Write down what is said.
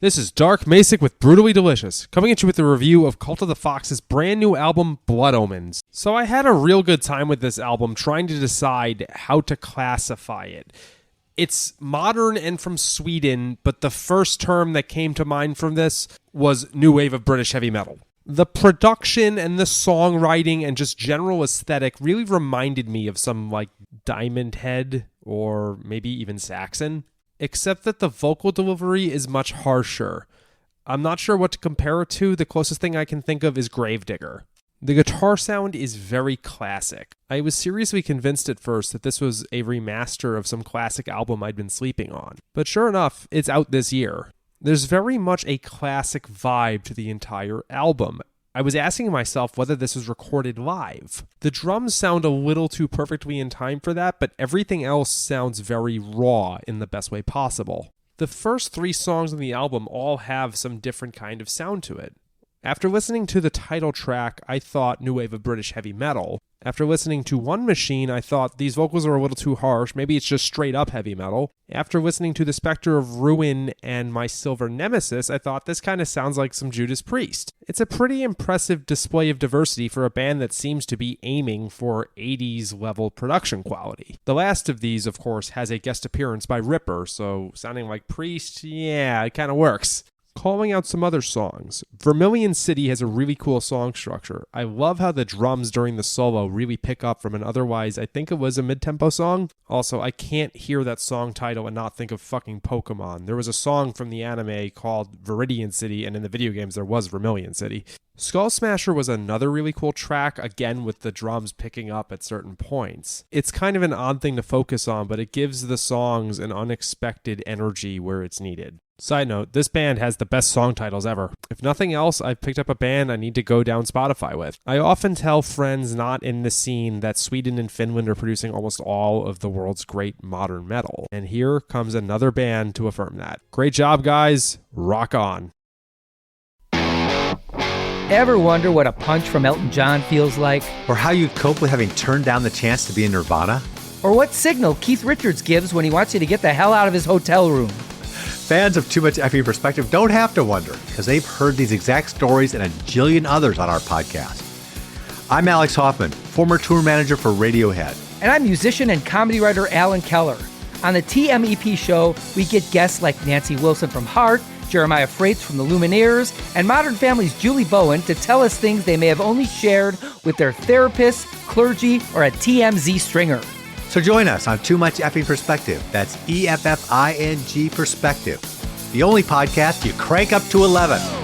This is Dark Macek with Brutally Delicious, coming at you with a review of Cult of the Fox's brand new album, Blood Omens. So I had a real good time with this album trying to decide how to classify it. It's modern and from Sweden, but the first term that came to mind from this was new wave of British heavy metal. The production and the songwriting and just general aesthetic really reminded me of some like Diamond Head or maybe even Saxon. Except that the vocal delivery is much harsher. I'm not sure what to compare it to. The closest thing I can think of is Gravedigger. The guitar sound is very classic. I was seriously convinced at first that this was a remaster of some classic album I'd been sleeping on. But sure enough, it's out this year. There's very much a classic vibe to the entire album. I was asking myself whether this was recorded live. The drums sound a little too perfectly in time for that, but everything else sounds very raw in the best way possible. The first 3 songs on the album all have some different kind of sound to it. After listening to the title track, I thought new wave of British heavy metal. After listening to One Machine, I thought these vocals are a little too harsh. Maybe it's just straight up heavy metal. After listening to the Spectre of Ruin and My Silver Nemesis, I thought this kind of sounds like some Judas Priest. It's a pretty impressive display of diversity for a band that seems to be aiming for 80s level production quality. The last of these, of course, has a guest appearance by Ripper, so sounding like Priest, yeah, it kind of works. Calling out some other songs. Vermilion City has a really cool song structure. I love how the drums during the solo really pick up from an otherwise, I think it was a mid-tempo song. Also, I can't hear that song title and not think of fucking Pokemon. There was a song from the anime called Viridian City, and in the video games there was Vermilion City. Skull Smasher was another really cool track, again with the drums picking up at certain points. It's kind of an odd thing to focus on, but it gives the songs an unexpected energy where it's needed. Side note, this band has the best song titles ever. If nothing else, I've picked up a band I need to go down Spotify with. I often tell friends not in the scene that Sweden and Finland are producing almost all of the world's great modern metal. And here comes another band to affirm that. Great job, guys. Rock on. Ever wonder what a punch from Elton John feels like? Or how you'd cope with having turned down the chance to be in Nirvana? Or what signal Keith Richards gives when he wants you to get the hell out of his hotel room? Fans of Too Much Effing Perspective don't have to wonder, because they've heard these exact stories and a jillion others on our podcast. I'm Alex Hoffman, former tour manager for Radiohead. And I'm musician and comedy writer Alan Keller. On the TMEP show, we get guests like Nancy Wilson from Heart, Jeremiah Freites from the Lumineers, and Modern Family's Julie Bowen to tell us things they may have only shared with their therapist, clergy, or a TMZ stringer. So join us on Too Much Effing Perspective. That's EFFING Perspective. The only podcast you crank up to 11.